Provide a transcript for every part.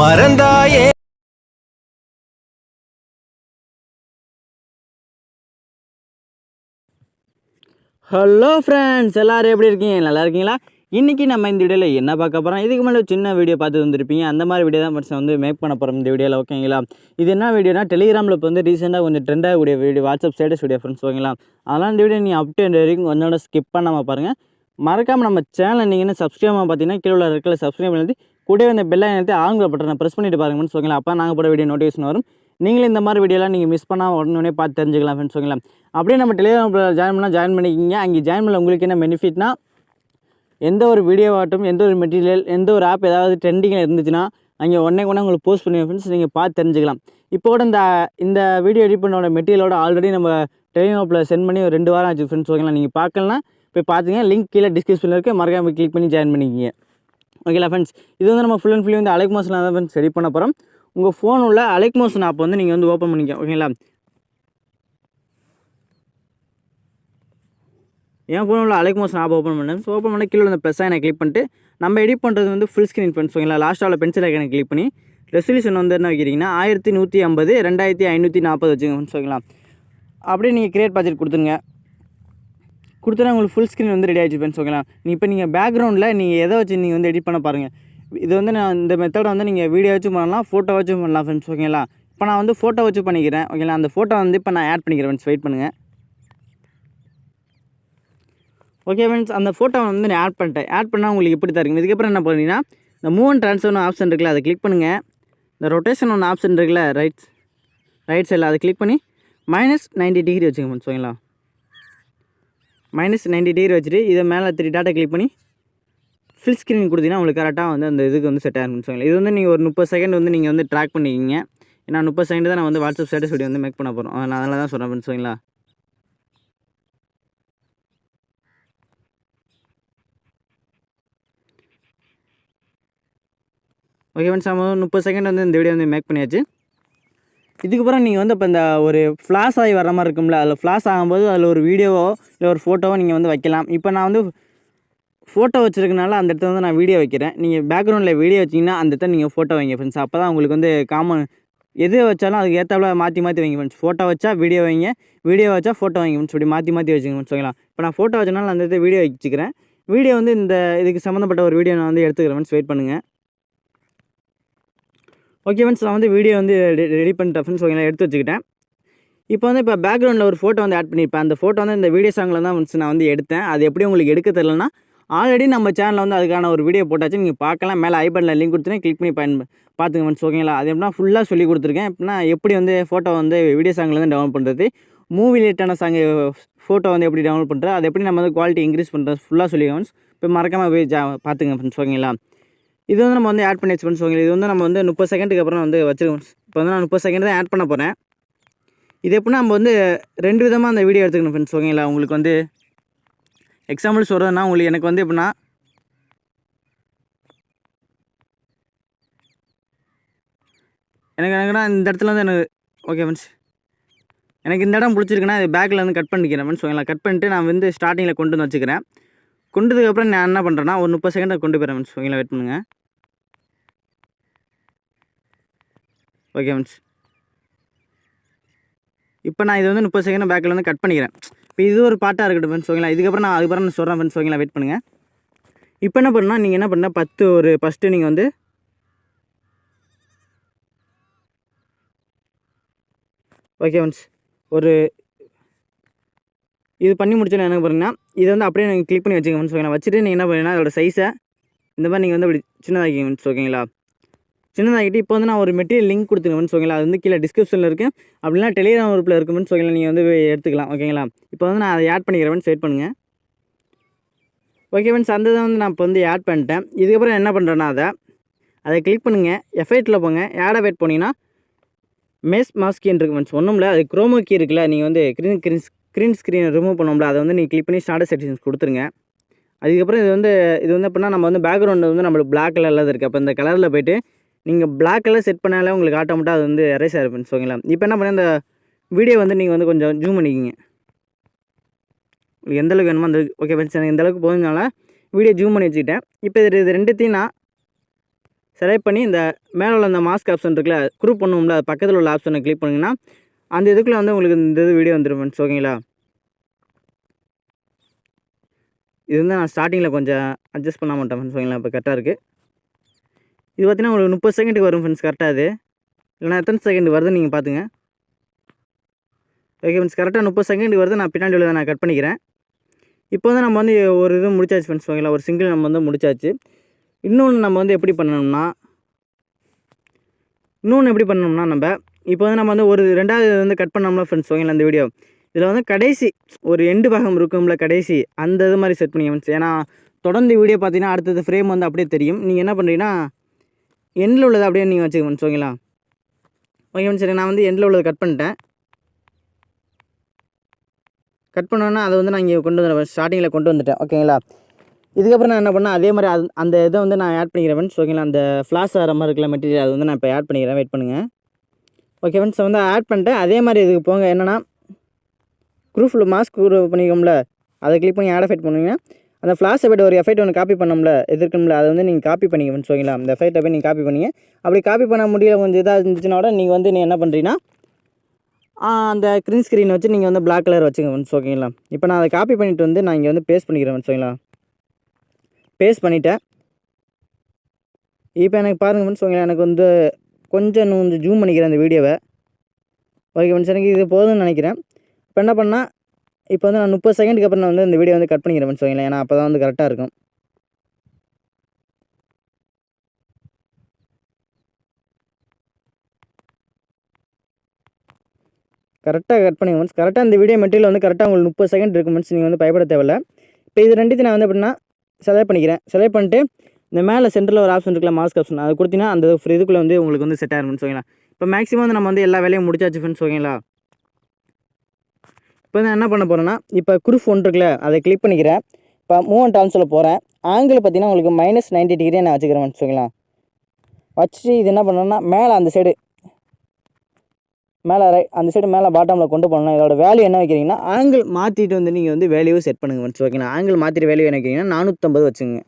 மறந்தாயே. Hello friends, எல்லோரும் எப்படி இருக்கீங்க? நல்லா இருக்கீங்களா? இன்றைக்கி நம்ம இந்த வீடியோவில் என்ன பார்க்க போகிறோம்? இதுக்கு மேலே சின்ன வீடியோ பார்த்து வந்துருப்பீங்க. அந்த மாதிரி வீடியோ தான் ஃபர்ஸ்ட் வந்து மேக் பண்ண போகிறோம் இந்த வீடியோவில். ஓகேங்களா? இது என்ன வீடியோனா, டெலிகிராமில் இப்போ வந்து ரீசெண்டாக கொஞ்சம் ட்ரெண்டாகக்கூடிய video, WhatsApp status video friends. ஓகேங்களா? அதெல்லாம் இந்த வீடியோ நீங்கள் அப் டு எண்ட் வரைக்கும் கொஞ்சோட ஸ்கிப் பண்ணாமல் பாருங்கள். மறக்காமல் நம்ம சேனலை நீங்கள் என்ன சப்ஸ்கிரைப் பார்த்தீங்கன்னா கீழே உள்ள இருக்கிற சப்ஸ்கிரைப் பண்ணி கூடவே இந்த பெல் ஐக்கனை ஆங்கில பட்டனை ப்ரெஸ் பண்ணிட்டு பாருங்க ஃப்ரெண்ட்ஸ். ஓகேங்களா? அப்போ நாங்கள் போட வீடியோ நோட்டிஃபிகேஷன் வரும். நீங்களும் இந்த மாதிரி வீடியோலாம் நீங்கள் மிஸ் பண்ணால் உடனே பார்த்து தெரிஞ்சுக்கலாம் ஃப்ரெண்ட்ஸ். ஓகேங்களா? அப்படியே நம்ம டெலிகிராம் ஜாயின் பண்ணிக்கிங்க. அங்கே ஜாயின் பண்ண உங்களுக்கு என்ன பெனிஃபிட்னா, எந்த ஒரு வீடியோவாகட்டும், எந்த ஒரு மெட்டீரியல், எந்த ஒரு ஆப் ஏதாவது ட்ரெண்டிங்கில் இருந்துச்சுன்னா அங்கே உடனே உங்களுக்கு போஸ்ட் பண்ணுவேன் ஃப்ரெண்ட்ஸ். நீங்கள் பார்த்து தெரிஞ்சுக்கலாம். இப்போ கூட இந்த வீடியோ எடிட் பண்ணோட மெட்டீரியலோட ஆல்ரெடி நம்ம டெலிகிராமில் சென்ட் பண்ணி ஒரு 2 வாரம் ஆச்சு ஃப்ரெண்ட்ஸ். ஓகேங்களா? நீங்கள் பார்க்கலாம், போய் பார்த்துங்க. லிங்க் கீழே டிஸ்கிரிப்ஷனில் இருக்குது, மறக்காமல் கிளிக் பண்ணி ஜாயின் பண்ணிக்கிங்க. ஓகேங்களா ஃப்ரெண்ட்ஸ்? இது வந்து நம்ம ஃபுல் அண்ட் ஃபுல்லி வந்து அலைக் மோஷன் தான் ஃப்ரெண்ட்ஸ் ரெடி பண்ண போகிறோம். உங்கள் ஃபோன் உள்ள அலைக் மோஷன் ஆப் வந்து நீங்கள் வந்து ஓப்பன் பண்ணிக்க. ஓகேங்களா? என் ஃபோன் உள்ள அலைக் மோஷன் ஆப் ஓப்பன் பண்ணேன். ஸோ ஓப்பன் பண்ணி கீழே அந்த ப்ளஸ் ஐக்கனை கிளிக் பண்ணிட்டு நம்ம எடிட் பண்ணுறது வந்து ஃபுல் ஸ்க்ரீன் ஃப்ரெண்ட்ஸ். ஓகேங்களா? லாஸ்ட்டாக பென்சில் ஐக்கனை கிளிக் பண்ணி ரெசல்யூஷன் வந்து என்ன வைக்கிறீங்கன்னா 1150 2540 வச்சுங்க ஃப்ரெண்ட்ஸ். ஓகேங்களா? அப்படியே நீங்கள் கிரியேட் ப்ராஜெக்ட் கொடுத்துருங்க. கொடுத்தா உங்களுக்கு ஃபுல் ஸ்க்ரீன் வந்து ரெடி ஆகிடுச்சு ஃப்ரெண்ட்ஸ். ஓகேங்களா? இப்போ நீங்கள் பேக்ரவுண்டில் நீங்கள் எதை வச்சு நீங்கள் வந்து எடிட் பண்ண பாருங்கள். இது வந்து நான் இந்த மெத்தடை வந்து நீங்கள் வீடியோ வச்சு பண்ணலாம், ஃபோட்டோ வச்சு பண்ணலாம் ஃப்ரெண்ட்ஸ். ஓகேங்களா? இப்போ நான் வந்து ஃபோட்டோ வச்சு பண்ணிக்கிறேன். ஓகேங்களா? அந்த ஃபோட்டோ வந்து இப்போ நான் ஆட் பண்ணிக்கிறேன் ஃப்ரெண்ட்ஸ். வெயிட் பண்ணுங்கள். ஓகே ஃப்ரெண்ட்ஸ், அந்த ஃபோட்டோ வந்து நான் ஆட் பண்ணிட்டேன். ஆட் பண்ணால் உங்களுக்கு எப்படி தான் இருக்கும். இதுக்கப்புறம் என்ன பண்ணீங்கன்னா, இந்த மூவ் அண்ட் ட்ரான்ஸ்ஃபர்னு ஆப்ஷன் இருக்குல்ல, அதை கிளிக் பண்ணுங்கள். இந்த ரொட்டேஷன் ஒன்று ஆப்ஷன் இருக்குல்ல, ரைட் சைடில் அதை கிளிக் பண்ணி -90 டிகிரி வச்சுங்க ஃப்ரெண்ட்ஸ். ஓகேங்களா? -90 டிகிரி வச்சுட்டு இதை மேலே 3 டாட்டை கிளிக் பண்ணி ஃபுல் ஸ்க்ரீன் கொடுத்தீங்கன்னா உங்களுக்கு கரெக்டாக வந்து அந்த இதுக்கு வந்து செட் ஆகிருக்குன்னு சொல்லுங்கள். இது வந்து நீங்கள் ஒரு 30 செகண்ட் வந்து நீங்கள் வந்து ட்ராக் பண்ணிக்கிங்க. ஏன்னா 30 செகண்ட் தான் நான் வந்து வாட்ஸ்அப் ஸ்டேட்டஸ் வீடியோ வந்து மேக் பண்ண போகிறோம். நான் அதனால தான் சொல்கிறேன் ஃப்ரெண்ட்ஸ். ஓகேங்களா? ஓகே ஃப்ரெண்ட்ஸ், நம்ம 30 செகண்ட் வந்து இந்த வீடியோ வந்து மேக் பண்ணியாச்சு. இதுக்கப்புறம் நீங்கள் வந்து இப்போ இந்த ஒரு ஃப்ளாஷ் ஆகி வர மாதிரி இருக்கும்ல, அதில் ஃப்ளாஷ் ஆகும்போது அதில் ஒரு வீடியோவோ இல்லை ஒரு ஃபோட்டோவோ நீங்கள் வந்து வைக்கலாம். இப்போ நான் வந்து ஃபோட்டோ வச்சுருக்கனால அந்த இடத்துல வந்து நான் வீடியோ வைக்கிறேன். நீங்கள் பேக்ரவுண்டில் வீடியோ வச்சிங்கன்னா அந்த இடத்துல நீங்கள் ஃபோட்டோ வைங்க ஃப்ரெண்ட்ஸ். அப்போ தான் உங்களுக்கு வந்து எது வச்சாலும் அதுக்கு ஏற்றாப்புல மாற்றி வைங்க ஃப்ரெண்ட்ஸ். ஃபோட்டோ வச்சா வீடியோ வைங்க, வீடியோ வச்சா ஃபோட்டோ வைங்க ஃப்ரெண்ட்ஸ். இப்படி மாற்றி வச்சுங்க ஃப்ரெண்ட்ஸ். ஓகேங்களா? இப்போ நான் ஃபோட்டோ வச்சனால அந்த இடத்துல வீடியோ வச்சுக்கிறேன். வீடியோ வந்து இந்த இதுக்கு சம்மந்தப்பட்ட ஒரு வீடியோ நான் வந்து எடுத்துக்கிறேன் ஃப்ரெண்ட்ஸ். வெயிட் பண்ணுங்கள். ஓகே ஃப்ரெண்ட்ஸ், நான் வந்து வீடியோ வந்து ரெடி பண்ணிட்டேன் ஃப்ரெண்ட்ஸ். ஓகேங்களா? எடுத்து வச்சுக்கிட்டேன். இப்போ வந்து இப்போ பேக்ரவுண்டில் ஒரு ஃபோட்டோ வந்து ஆட் பண்ணியிருப்பேன். அந்த ஃபோட்டோ வந்து இந்த வீடியோ சாங்கில் தான் ஃப்ரெண்ட்ஸ் நான் வந்து எடுத்தேன். அது எப்படி உங்களுக்கு எடுக்க தெரியலனா, ஆல்ரெடி நம்ம சேனலில் வந்து அதுக்கான ஒரு வீடியோ போட்டாச்சு, நீங்கள் பார்க்கலாம். மேலே ஐ பட்டனில் லிங்க் கொடுத்துருக்கேன், கிளிக் பண்ணி பார்த்துங்க ஃப்ரெண்ட்ஸ். ஓகேங்களா? அது எப்படின்னா ஃபுல்லாக சொல்லி கொடுத்துருக்கேன். எப்படின்னா எப்படி வந்து ஃபோட்டோ வந்து வீடியோ சாங்கிலேருந்து டவுன்லோட் பண்ணுறது, மூவி ரிலேட்டான சாங்கு ஃபோட்டோ வந்து எப்படி டவுன்லோட் பண்ணுறது, அது எப்படி நம்ம வந்து குவாலிட்டி இன்க்ரீஸ் பண்ணுறது ஃபுல்லாக சொல்லிடுங்க ஃப்ரெண்ட்ஸ். இப்போ மறக்காமல் போய் பார்த்துங்க ஃப்ரெண்ட்ஸ். ஓகேங்களா? இது வந்து நம்ம வந்து ஆட் பண்ணி வச்சு ஃப்ரெண்ட்ஸ். ஓகேங்களா? இது வந்து நம்ம வந்து 30 செகண்டுக்கு அப்புறம் வந்து வச்சுருக்கோம். இப்போ வந்து நான் 30 செகண்ட் தான் ஆட் பண்ண போகிறேன். இது எப்படின்னா நம்ம வந்து 2 விதமாக அந்த வீடியோ எடுத்துக்கணும் ஃப்ரெண்ட்ஸ். ஓகேங்களா? உங்களுக்கு வந்து எக்ஸாம்பிள் சொல்கிறதுனா, உங்களுக்கு எனக்கு வந்து எப்படின்னா எனக்குன்னா இந்த இடத்துல வந்து எனக்கு ஓகே ஃப்ரெண்ட்ஸ், எனக்கு இந்த இடம் பிடிச்சிருக்குன்னா இது பேக்கில் வந்து கட் பண்ணிக்கிறேன் ஃப்ரெண்ட்ஸ். ஓகேங்களா? கட் பண்ணிட்டு நான் வந்து ஸ்டார்டிங்கில் கொண்டு வந்து வச்சுக்கிறேன். கொண்டதுக்கப்புறம் நான் என்ன பண்ணுறேன்னா ஒரு 30 செகண்டை கொண்டு போகிறேன் ஃப்ரெண்ட்ஸ். ஓகேங்களா? வெயிட் பண்ணுங்கள். ஓகே ஃப்ரெண்ட்ஸ், இப்போ நான் இது வந்து 30 செகண்ட் பேக்கில் வந்து கட் பண்ணிக்கிறேன். இப்போ இது ஒரு பாட்டாக இருக்கட்டும் ஃப்ரெண்ட்ஸ். ஓகேங்களா? அதுக்கப்புறம் நான் சொல்கிறேன் ஃப்ரெண்ட்ஸ். ஓகேங்களா? வெயிட் பண்ணுங்கள். இப்போ என்ன பண்ணால் நீங்கள் என்ன பண்ணால் ஃபஸ்ட்டு நீங்கள் வந்து ஓகே ஃப்ரெண்ட்ஸ், இது பண்ணி முடிச்சோன்னு என்ன பண்ணுறீங்கன்னா, இதை வந்து அப்படியே நீங்கள் கிளிக் பண்ணி வச்சுக்கோங்க ஃப்ரெண்ட்ஸ். ஓகேங்களா? வச்சுட்டு நீங்கள் என்ன பண்ணீங்கன்னா அதோட சைஸை இந்த மாதிரி நீங்கள் வந்து அப்படி சின்னதாக்கிங்க ஃப்ரெண்ட்ஸ். ஓகேங்களா? சின்னதாகிட்டு இப்போ வந்து நான் ஒரு மெட்டீரியல் லிங்க் கொடுத்துருங்க ஃப்ரெண்ட்ஸ். ஓகேங்களா? அது வந்து கீழே டிஸ்கிரிப்ஷனில் இருக்குது, அப்படின்னா டெலிகிராம் குரூப்பில் இருக்குது ஃப்ரெண்ட்ஸ். ஓகேங்களா? நீங்கள் வந்து எடுத்துக்கலாம். ஓகேங்களா? இப்போ வந்து நான் அதை ஆட் பண்ணிக்கிறேன் ஃப்ரெண்ட்ஸ். வெயிட் பண்ணுங்கள். ஓகே ஃப்ரெண்ட்ஸ், அந்த இதை வந்து நான் இப்போ வந்து ஆட் பண்ணிட்டேன். இதுக்கப்புறம் என்ன பண்ணுறேன்னா அதை கிளிக் பண்ணுங்கள். எஃபெக்ட்டில் போங்க. ஆட் எஃபெக்ட் போனீங்கன்னா மாஸ்கின்னு இருக்குது ஃப்ரெண்ட்ஸ். ஒன்றும் இல்லை, அது குரோமோ கீ இருக்குல்ல, நீங்கள் வந்து ஸ்க்ரீன் ரிமூவ் பண்ணோம்ல, அதை வந்து நீங்கள் கிளிக் பண்ணி ஸ்டார்டர் செட்டிங்ஸ் கொடுத்துருங்க. அதுக்கப்புறம் இது வந்து எப்படின்னா நம்ம வந்து பேக்ரவுண்டு வந்து நம்மளுக்கு பிளாக் கலரில் இருக்குது. அப்போ இந்த கலரில் போய்ட்டு நீங்கள் பிளாக் கலர் செட் பண்ணாலே உங்களுக்கு ஆட்டோமேட்டாக அது வந்து எரேஸ் ஆகிடும் ஃப்ரெண்ட்ஸ். ஓகேங்களா? இப்போ என்ன பண்ணி அந்த வீடியோ வந்து நீங்கள் வந்து கொஞ்சம் ஜூம் பண்ணிக்கிங்க. உங்களுக்கு எந்தளவுக்கு வேணுமோ அந்த ஓகே ஃப்ரெண்ட்ஸ், எனக்கு எந்தளவுக்கு போதுனால வீடியோ ஜூம் பண்ணி வச்சுக்கிட்டேன். இப்போ இது ரெண்டுத்தையும் நான் செலக்ட் பண்ணி இந்த மேலே உள்ள அந்த மாஸ்க் ஆப்ஷன் இருக்குல்ல, குரூப் பண்ணுவோம்ல, அது பக்கத்தில் உள்ள ஆப்ஷனை கிளிக் பண்ணிங்கன்னா அந்த இதுக்குள்ளே வந்து உங்களுக்கு இந்த இது வீடியோ வந்துடும் ஃப்ரெண்ட்ஸ். ஓகேங்களா? இது வந்து நான் ஸ்டார்டிங்கில் கொஞ்சம் அட்ஜஸ்ட் பண்ண மாட்டேன் ஃப்ரெண்ட்ஸ். ஓகேங்களா? இப்போ கரெக்டாக இருக்குது. இது பார்த்தீங்கன்னா உங்களுக்கு 30 செகண்டுக்கு வரும் ஃப்ரெண்ட்ஸ். கரெக்டாக அது இல்லைனா எத்தனை செகண்ட் வருதுன்னு நீங்கள் பார்த்துங்க. ஓகே ஃப்ரெண்ட்ஸ், கரெக்டாக 30 செகண்டுக்கு வருது. நான் பின்னாடி உள்ளதை நான் கட் பண்ணிக்கிறேன். இப்போ வந்து நம்ம வந்து ஒரு இது முடிச்சாச்சு ஃப்ரெண்ட்ஸ். ஓகேங்களா? ஒரு சிங்கிள் நம்ம வந்து முடிச்சாச்சு. இன்னொன்று நம்ம வந்து எப்படி பண்ணணும்னா நம்ம இப்போ வந்து நம்ம வந்து ஒரு 2வது வந்து கட் பண்ணோம்ல ஃப்ரெண்ட்ஸ். ஓகேங்களா? இந்த வீடியோ இதில் வந்து கடைசி ஒரு எண்டு பாகம் இருக்கும்ல, கடைசி அந்த இது மாதிரி செட் பண்ணிங்க ஃப்ரெண்ட்ஸ். ஏன்னா தொடர்ந்து வீடியோ பார்த்தீங்கன்னா அடுத்தது ஃப்ரேம் வந்து அப்படியே தெரியும். நீங்கள் என்ன பண்ணுறீங்கன்னா எண்டில் உள்ளதை அப்படியே நீங்கள் வச்சுக்க ஃப்ரெண்ட்ஸ். ஓகேங்களா? ஓகே ஃப்ரெண்ட்ஸ், சரி நான் வந்து எண்டில் உள்ளதை கட் பண்ணிட்டேன். கட் பண்ணோன்னா அதை வந்து நான் இங்கே கொண்டு வந்துடுவேன், ஸ்டார்டிங்கில் கொண்டு வந்துட்டேன். ஓகேங்களா? இதுக்கப்புறம் நான் என்ன பண்ணேன், அதே மாதிரி அந்த இதை வந்து நான் ஆட் பண்ணிக்கிறேன் ஃப்ரெண்ட்ஸ். ஓகேங்களா? அந்த ஃப்ளாஷ் ஆகிற மாதிரி இருக்கிற மெட்டீரியல் அது வந்து நான் இப்போ ஆட் பண்ணிக்கிறேன். வெயிட் பண்ணுங்கள். ஓகே ஃப்ரெண்ட்ஸ், வந்து ஆட் பண்ணிட்டேன். அதே மாதிரி இதுக்கு போங்க. என்னென்னா குரூப்பில் மாஸ்க் பண்ணிக்கோம்ல, அதை கிளிக் பண்ணி ஆட் எஃபெக்ட் பண்ணுவீங்கன்னா அந்த ஃப்ளாஷ் எஃபெக்ட் ஒரு எஃபெக்ட் ஒன்று காப்பி பண்ணோம்ல, இருக்கும்ல, அதை வந்து நீங்கள் காப்பி பண்ணிங்க ஃப்ரெண்ட்ஸ். ஓகேங்களா? அந்த எஃபெக்ட்டை போய் நீங்கள் காப்பி பண்ணிங்க. அப்படி காப்பி பண்ண முடியல, கொஞ்சம் இதாக இருந்துச்சுன்னா கூட நீங்கள் வந்து என்ன பண்ணுறீங்கன்னா அந்த க்ரீன் ஸ்க்ரீனை வச்சு நீங்கள் வந்து பிளாக் கலர் வச்சுங்க ஃப்ரெண்ட்ஸ். ஓகேங்களா? இப்போ நான் அதை காப்பி பண்ணிவிட்டு வந்து நான் இங்கே வந்து பேஸ்ட் பண்ணிக்கிறேன் ஃப்ரெண்ட்ஸ். ஓகேங்களா? பேஸ்ட் பண்ணிவிட்டேன். இப்போ எனக்கு பாருங்கள் ஃப்ரெண்ட்ஸ். ஓகேங்களா? எனக்கு வந்து கொஞ்சம் ஜூம் பண்ணிக்கிறேன் அந்த வீடியோவை. ஓகே ஃப்ரெண்ட்ஸ், எனக்கு இது போதும்னு நினைக்கிறேன். இப்போ என்ன பண்ணால் இப்போ வந்து நான் 30 செகண்டுக்கு அப்புறம் நான் வந்து இந்த வீடியோ வந்து கட் பண்ணிக்கிறேன் ஃப்ரெண்ட்ஸ். ஓகேங்களா? ஏன்னா அப்போ தான் வந்து கரெக்டாக இருக்கும். கரெக்டாக கட் பண்ணிங்க ஃப்ரெண்ட்ஸ். கரெக்டாக இந்த வீடியோ மெட்டீரியல் வந்து கரெக்டாக உங்களுக்கு 30 செகண்ட் இருக்கும் ஃப்ரெண்ட்ஸ். நீங்கள் வந்து பயப்பட தேவையில்ல. இப்போ இது ரெண்டுத்தையும் நான் வந்து எப்படின்னா செலக்ட் பண்ணிக்கிறேன். செலக்ட் பண்ணிட்டு இந்த மேலே சென்டரில் ஒரு ஆப்ஷன் இருக்குல்ல, மாஸ்க் ஆப்ஷன், அது கொடுத்தீங்கன்னா அந்த இதுக்குள்ளே வந்து உங்களுக்கு வந்து செட் ஆகிரும் ஃப்ரெண்ட்ஸ். ஓகேங்களா? இப்போ மேக்ஸிமம் வந்து நம்ம வந்து எல்லா வேலையும் முடிச்சாச்சு ஃப்ரெண்ட்ஸ். ஓகேங்களா? இப்போ நான் என்ன பண்ண போகிறேன்னா, இப்போ குரூப் ஒன்று இருக்குல்ல, அதை கிளிக் பண்ணிக்கிறேன். இப்போ மூவ் அண்ட் ட்ரான்ஸ்ஃபரில் போகிறேன். ஆங்கிள் பார்த்தீங்கன்னா உங்களுக்கு -90 டிகிரியை நான் வச்சுக்கிறேன் ஃப்ரெண்ட்ஸ். ஓகேங்களா? வச்சுட்டு இது என்ன பண்ணணும்னா மேலே அந்த சைடு மேலே அந்த சைடு மேலே பாட்டமில் கொண்டு போனோம்னா இதோட வேல்யூ என்ன வைக்கிறீங்கன்னா ஆங்கிள் மாற்றிட்டு வந்து நீங்கள் வந்து வேல்யூ செட் பண்ணுங்கள் ஃப்ரெண்ட்ஸ். ஓகேங்களா? ஆங்கிள் மாற்றிட்டு வேல்யூ என்ன வைக்கிறீங்கன்னா 450 வச்சுங்க.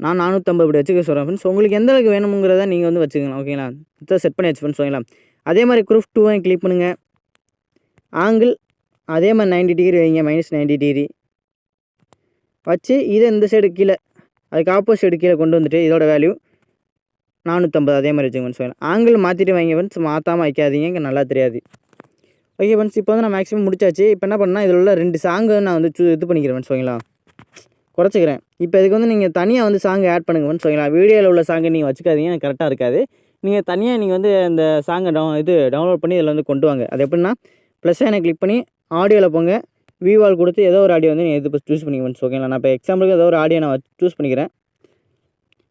நான் 450 இப்படி வச்சுக்க சொல்கிறேன் ஃப்ரெண்ட்ஸ். உங்களுக்கு எந்த அளவுக்கு வேணுங்கிறத நீங்கள் வந்து வச்சுக்கலாம். ஓகேங்களா? இதை செட் பண்ணி வச்சு ஃப்ரெண்ட்ஸ். ஓகேங்களா? அதே மாதிரி குரூப் 2 கிளிக் பண்ணுங்கள். ஆங்கிள் அதே மாதிரி 90 டிகிரி வைங்க, -90 டிகிரி வச்சு இதை இந்த சைடு கீழே அதுக்கு ஆப்போசிட் கீழே கொண்டு வந்துட்டு இதோட வேல்யூ 450 அதே மாதிரி வச்சுங்க ஃப்ரெண்ட்ஸ். ஆங்கிள் மாற்றிட்டு வைங்க ஃப்ரெண்ட்ஸ், மாற்றாமல் வைக்காதீங்க, இங்கே நல்லா தெரியாது. ஓகே ஃப்ரெண்ட்ஸ், இப்போ வந்து நான் மேக்ஸிமம் முடிச்சாச்சு. இப்போ என்ன பண்ணால் இதில் உள்ள 2 சாங்கு நான் வந்து இது பண்ணிக்கிறேன் ஃப்ரெண்ட்ஸ். ஓகேங்களா? குறைச்சிக்கிறேன். இப்போ இதுக்கு வந்து நீங்கள் தனியாக வந்து சாங் ஆட் பண்ணுங்க ஃப்ரெண்ட்ஸ். ஓகேங்களா? வீடியோவில் உள்ள சாங்கை நீங்கள் வச்சுக்காதீங்க, எனக்கு கரெக்டாக இருக்காது. நீங்கள் தனியாக நீங்கள் வந்து அந்த சாங்கை டவுன்லோட் பண்ணி இதில் வந்து கொண்டு வாங்க. அது எப்படின்னா ப்ளஸ் ஐனை கிளிக் பண்ணி ஆடியோவில் போங்க. விவால் கொடுத்து ஏதோ ஒரு ஆடியோ வந்து நீங்கள் இது சூஸ் பண்ணிக்க ஃப்ரெண்ட்ஸ். ஓகேங்களா? நான் இப்போ எக்ஸாம்பிளுக்கு ஏதோ ஒரு ஆடியோ நான் சூஸ் பண்ணிக்கிறேன்.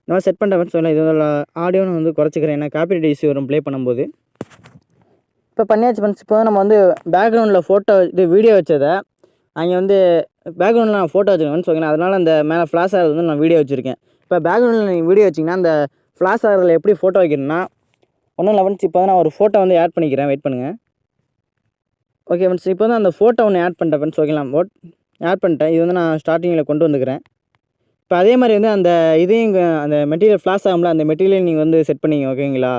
நான் செட் பண்ணுறேன் ஃப்ரெண்ட்ஸ். ஓகேங்களா? இதோட ஆடியோ நான் வந்து குறைச்சிக்கிறேன், ஏன்னா காப்பிரைட் இஷ்யூ வரும் ப்ளே பண்ணும்போது. இப்போ பண்ணியாச்சு ஃப்ரெண்ட்ஸ். இப்போ நம்ம வந்து பேக்ரவுண்டில் ஃபோட்டோ இது வீடியோ வச்சதை அங்கே வந்து பேக்ரவுண்டில் நான் ஃபோட்டோ வச்சுருக்கேன். ஓகேங்களா? அதனால் அந்த மேலே ஃப்ளாஷ் ஆகிறது வந்து நான் வீடியோ வச்சுருக்கேன். இப்போ பேக்ரவுண்டில் நீங்கள் வீடியோ வச்சிங்கன்னா அந்த ஃப்ளாஷ் ஆகிறதுல எப்படி ஃபோட்டோ வைக்கணும்னா ஒன்றும் இல்லை ஃப்ரெண்ட்ஸ். இப்போ வந்து நான் ஒரு ஃபோட்டோ வந்து ஆட் பண்ணிக்கிறேன். வெயிட் பண்ணுங்கள். ஓகே ஃப்ரெண்ட்ஸ், இப்போ வந்து அந்த ஃபோட்டோ ஒன்று ஆட் பண்ணிட்டேன் ஃப்ரெண்ட்ஸ். ஓகேங்களா? ஆட் பண்ணிட்டேன். இது வந்து நான் ஸ்டார்டிங்கில் கொண்டு வந்துக்கிறேன். இப்போ அதே மாதிரி வந்து அந்த இதையும் அந்த மெட்டீரியல் ஃப்ளாஷ் ஆகும்ல, அந்த மெட்டீரியல் நீங்கள் வந்து செட் பண்ணிங்க. ஓகேங்களா?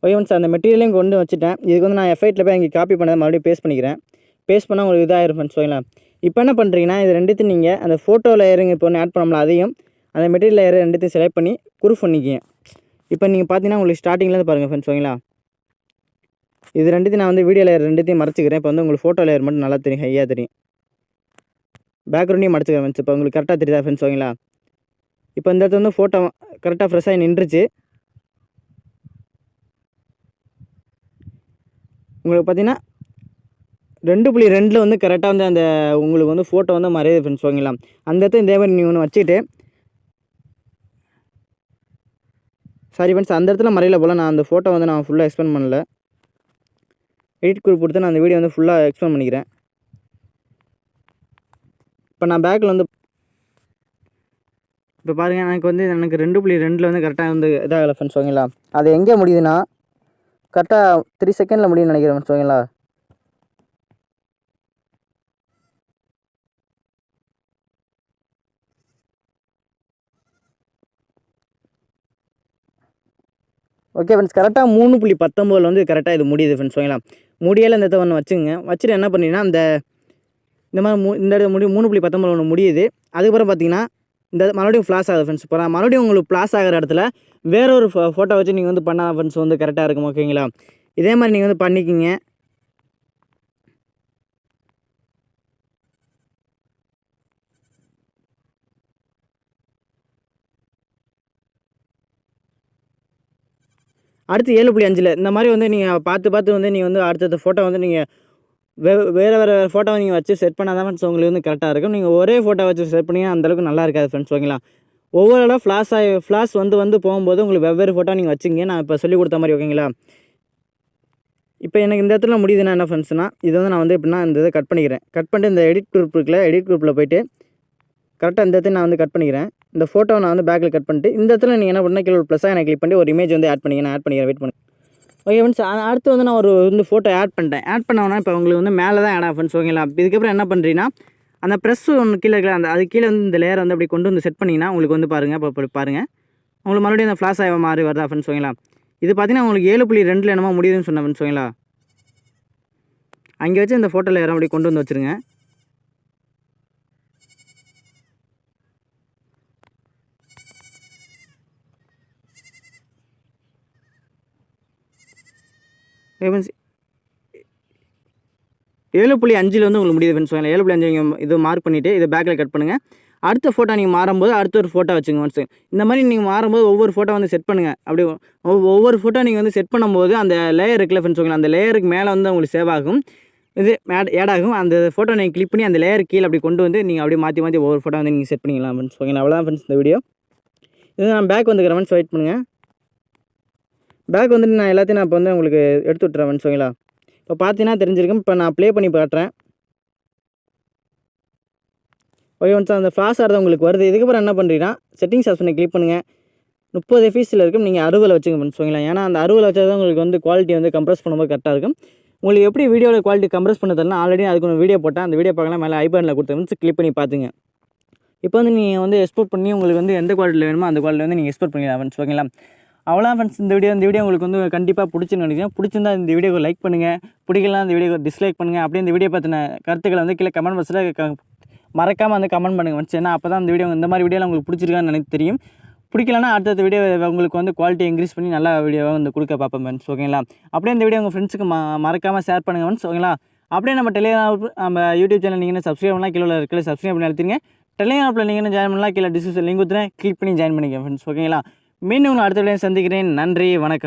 ஓகே ஃப்ரெண்ட்ஸ், அந்த மெட்டீரியலையும் கொண்டு வச்சுட்டேன். இதுக்கு வந்து நான் எஃபெக்ட்டில் போய் இங்கே காப்பி பண்ணதை மறுபடியும் பேஸ்ட் பண்ணிக்கிறேன். பேஸ்ட் பண்ணால் உங்களுக்கு இதாகிடும் ஃப்ரெண்ட்ஸ். ஓகேங்களா? இப்போ என்ன பண்ணுறீங்கன்னா இது ரெண்டுத்தையும் நீங்கள் அந்த ஃபோட்டோ லேயருங்க இப்போ ஒன்று ஆட் பண்ணோம்ல, அதையும் அந்த மெட்டீரியல் லேயர் ரெண்டுத்தையும் செலக்ட் பண்ணி குரூப் பண்ணிக்கிங்க. இப்போ நீங்கள் பார்த்தீங்கன்னா உங்களுக்கு ஸ்டார்டிங்லேருந்து பாருங்கள் ஃப்ரெண்ட்ஸ். ஓகேங்களா? இது ரெண்டுத்தையும் நான் வந்து வீடியோ லேயர் ரெண்டுத்தையும் மறைச்சிக்கிறேன். இப்போ வந்து உங்களுக்கு ஃபோட்டோ லேயர் மட்டும் நல்லா தெரியும், ஹையாக தெரியும். பேக்ரவுண்டையும் மறைச்சிக்கிறேன் ஃப்ரெண்ட்ஸ். இப்போ உங்களுக்கு கரெக்டாக தெரியுதா ஃப்ரெண்ட்ஸ்? ஓகேங்களா? இப்போ இந்த இடத்துல வந்து ஃபோட்டோ கரெக்டாக ஃப்ரெஷ்ஷாக நின்றுச்சு. உங்களுக்கு பார்த்தீங்கன்னா 2.2 வந்து கரெக்டாக வந்து அந்த உங்களுக்கு வந்து ஃபோட்டோ வந்து மறையுது ஃப்ரெண்ட்ஸ். ஓகேங்களா? அந்த இடத்துல இதே மாதிரி நீங்கள் ஒன்று வச்சுட்டு சாரி ஃப்ரெண்ட்ஸ், அந்த இடத்துல மறையில போல் நான் அந்த ஃபோட்டோ வந்து நான் ஃபுல்லாக எக்ஸ்பெண்ட் பண்ணல. எடிட் குரூப் கொடுத்து நான் அந்த வீடியோ வந்து ஃபுல்லாக எக்ஸ்பெண்ட் பண்ணிக்கிறேன். இப்போ நான் பேக்கில் வந்து இப்போ பாருங்கள், எனக்கு 2.2 வந்து கரெக்டாக வந்து இதாகலை ஃப்ரெண்ட்ஸ். ஓகேங்களா? அது எங்கே முடியுதுன்னா கரெக்டாக 3 செகண்டில் முடியும்னு நினைக்கிறேன் ஃப்ரெண்ட்ஸ். ஓகேங்களா? ஓகே ஃப்ரெண்ட்ஸ், கரெக்டாக 3.19 வந்து கரெக்டாக இது முடியுது ஃப்ரெண்ட்ஸ். ஓகேங்களா, முடியலை இந்த இடத்த ஒன்று வச்சுங்க. வச்சுட்டு என்ன பண்ணிங்கன்னா இந்த மாதிரி இந்த இடத்துல 3.19 ஒன்று முடியுது. அதுக்கப்புறம் பார்த்தீங்கன்னா இந்த மறுபடியும் ஃப்ளாஷ் ஆகுது ஃப்ரெண்ட்ஸ். இப்போ மறுபடியும் உங்களுக்கு ஃப்ளாஷ் ஆகிற இடத்துல வேற ஒரு ஃபோட்டோ வச்சு நீங்கள் வந்து பண்ணால் ஃப்ரெண்ட்ஸ் வந்து கரெக்டாக இருக்கும். ஓகேங்களா, இதே மாதிரி நீங்கள் வந்து பண்ணிக்கிங்க. அடுத்து 7.5 இந்த மாதிரி வந்து நீங்கள் பார்த்து வந்து நீங்கள் வந்து அடுத்தடுத்த ஃபோட்டோ வந்து நீங்கள் வேறு ஃபோட்டோவை நீங்கள் வச்சு செட் பண்ணால் தான் ஃப்ரெண்ட்ஸ் உங்களுக்கு வந்து கரெக்டாக இருக்கும். நீங்கள் ஒரே ஃபோட்டோ வச்சு செட் பண்ணிங்கன்னா அந்தளவுக்கு நல்லா இருக்காது ஃப்ரெண்ட்ஸ். ஓகேங்களா, ஒவ்வொரு ஃப்ளாஷ் வந்து போகும்போது உங்களுக்கு வெவ்வேறு ஃபோட்டோ நீங்கள் வச்சுங்க. நான் இப்போ சொல்லிக் கொடுத்த மாதிரி. ஓகேங்களா, இப்போ எனக்கு இந்த இடத்துல முடியுதுன்னா என்ன ஃப்ரெண்ட்ஸ்னா, இது வந்து நான் வந்து எப்படின்னா இந்த இதை கட் பண்ணிக்கிறேன். கட் பண்ணிட்டு இந்த எடிட் குரூப் இருக்குல்ல, எடிட் குரூப்பில் போய்ட்டு கரெக்டாக இந்த இடத்துல நான் வந்து கட் பண்ணிக்கிறேன். இந்த ஃபோட்டோவை நான் வந்து பேக்கில் கட் பண்ணிட்டு இந்த இடத்துல நீங்கள் என்ன பண்ணால் கீழே ஒரு ப்ளஸ்ஸாக எனக்கு கிளிக் பண்ணி ஒரு இமேஜ் வந்து ஆட் பண்ணிக்கிறேன். நான் ஆட் பண்ணிக்கிறேன், வெயிட் பண்ணி. ஓகே ஃப்ரெண்ட்ஸ், அடுத்து வந்து நான் ஒரு ஃபோட்டோ ஆட் பண்ணிட்டேன். ஆட் பண்ணோன்னா இப்போ உங்களுக்கு வந்து மேலே தான் ஆட் ஆகும் ஃப்ரெண்ட்ஸ். ஓகேங்களா, இதுக்கப்புறம் என்ன பண்ணுறீங்கன்னா அந்த ப்ரெஸ் ஒன்று கீழே இருக்கல, அது கீழே வந்து இந்த லேயர் வந்து அப்படி கொண்டு வந்து செட் பண்ணிங்கன்னா உங்களுக்கு வந்து பாருங்கள். இப்போ பாருங்கள், உங்களுக்கு மறுபடியும் அந்த ஃப்ளாஷ் ஆக மாதிரி வருதா ஃப்ரெண்ட்ஸ். ஓகேங்களா, இது பார்த்தீங்கன்னா உங்களுக்கு 7.2 என்னமோ முடியுதுன்னு சொன்னேன் ஃப்ரெண்ட்ஸ். ஓகேங்களா, அங்கே வச்சு இந்த ஃபோட்டோ லேயர் அப்படி கொண்டு வந்து வச்சுருங்க. ஃப்ரெண்ட்ஸ் 7.5 வந்து உங்களுக்கு முடியுது ஃப்ரெண்ட்ஸ். 7.5 இது மார்க் பண்ணிவிட்டு இதை பேக்கில் கட் பண்ணுங்கள். அடுத்த ஃபோட்டோ நீங்கள் மாறும்போது அடுத்த ஒரு ஃபோட்டோ வச்சுங்க ஃப்ரெண்ட்ஸ். இந்த மாதிரி நீங்கள் மாறும்போது ஒவ்வொரு ஃபோட்டோ வந்து செட் பண்ணுங்கள். அப்படி ஒவ்வொரு ஃபோட்டோ நீங்கள் வந்து செட் பண்ணும்போது அந்த லேயர் இருக்குல்ல ஃப்ரெண்ட்ஸ். ஓகேங்களா, அந்த லேயருக்கு மேலே வந்து உங்களுக்கு சேவ் ஆகும், இது ஆட் ஆகும். அந்த ஃபோட்டோ நீங்கள் கிளிக் பண்ணி அந்த லேயர் கீழே அப்படி கொண்டு வந்து நீங்கள் அப்படியே மாற்றி ஒவ்வொரு ஃபோட்டோ வந்து நீங்கள் செட் பண்ணிக்கலாம் ஃப்ரெண்ட்ஸ். ஓகேங்களா, அவ்வளோதான் ஃப்ரெண்ட்ஸ் இந்த வீடியோ. இது நான் பேக் வந்துக்கிறேன் ஃப்ரெண்ட்ஸ், வெயிட் பண்ணுங்கள். பேக் வந்துட்டு நான் எல்லாத்தையும் நான் இப்போ வந்து உங்களுக்கு எடுத்து விட்டுறேன் ஃப்ரெண்ட்ஸ். ஓகேங்களா, இப்போ பார்த்தீங்கன்னா தெரிஞ்சிருக்கும். இப்போ நான் ப்ளே பண்ணி காட்டுறேன். ஓகே ஃப்ரெண்ட்ஸ், அந்த ஃப்ளாஷ் ஆகிறது உங்களுக்கு வருது. இதுக்கப்புறம் என்ன பண்ணுறீங்கன்னா செட்டிங்ஸ் ஆப்ஷனை கிளிக் பண்ணுங்கள். 30 எஃப்எஸில் இருக்கும், நீங்கள் 60 வச்சுங்க ஃப்ரெண்ட்ஸ். ஓகேங்களா, ஏன்னா அந்த 60 வச்சா தான் உங்களுக்கு வந்து குவாலிட்டி வந்து கம்ப்ரஸ் பண்ணும்போது கரெக்டாக இருக்கும். உங்களுக்கு எப்படி வீடியோவில் குவாலிட்டி கம்ப்ரஸ் பண்ண தரலாம் ஆல்ரெடி அதுக்கு ஒரு வீடியோ போட்டேன். அந்த வீடியோ பார்க்கலாம், மேலே ஐபனில் கொடுத்தேன் ஃப்ரெண்ட்ஸ், கிளிக் பண்ணி பார்த்துங்க. இப்போ வந்து நீங்கள் வந்து எக்ஸ்போர்ட் பண்ணி உங்களுக்கு வந்து எந்த குவாலிட்டியில் வேணுமோ அந்த குவாலிட்டி வந்து நீங்கள் எக்ஸ்போர்ட் பண்ணிக்கலாம் ஃப்ரெண்ட்ஸ். ஓகேங்களா, அவ்வளோ ஃப்ரெண்ட்ஸ் இந்த வீடியோ உங்களுக்கு வந்து கண்டிப்பாக பிடிச்சுன்னு நினைக்கிறேன். பிடிச்சிருந்தா இந்த வீடியோக்கு லைக் பண்ணுங்கள், பிடிக்கலாம் இந்த வீடியோக்கு டிஸ்லைக் பண்ணுங்கள். அப்படியே இந்த வீடியோ பற்றின கருத்துக்களை வந்து கீழே கமெண்ட் பாக்ஸில் மறக்காமல் வந்து கமெண்ட் பண்ணுங்கள் ஃப்ரெண்ட்ஸ். ஏன்னா அப்போ தான் இந்த வீடியோ இந்த மாதிரி வீடியோவில் உங்களுக்கு பிடிச்சிருக்கான்னு எனக்கு தெரியும். பிடிக்கலன்னா அடுத்த வீடியோ உங்களுக்கு வந்து குவாலிட்டி இன்க்ரீஸ் பண்ணி நல்லா வீடியோவை வந்து கொடுக்க பார்ப்பேன் ஃப்ரெண்ட்ஸ். ஓகேங்களா, அப்படியே இந்த வீடியோ உங்கள் ஃப்ரெண்ட்ஸுக்கு மறக்காமல் ஷேர் பண்ணுங்கள் ஃப்ரெண்ட்ஸ். ஓகேங்களா, அப்படியே நம்ம நம்ம யூடியூப் சேனல் நீங்கள் சப்ஸ்கிரைப் பண்ணலாம், கீழே இருக்கிற சப்ஸ்கிரைப் பண்ணி அழுத்திங்க. டெலிகிராமில் நீங்கள் ஜாயின் பண்ணலாம், கீழே டிஸ்கிரிப்ஷன் லிங்க் கொடுத்துறேன், கிளிக் பண்ணி ஜாயின் பண்ணிக்க ஃப்ரெண்ட்ஸ். ஓகேங்களா, மீண்டும் உங்களை அடுத்த வீடியோ சந்திக்கிறேன். நன்றி, வணக்கம்.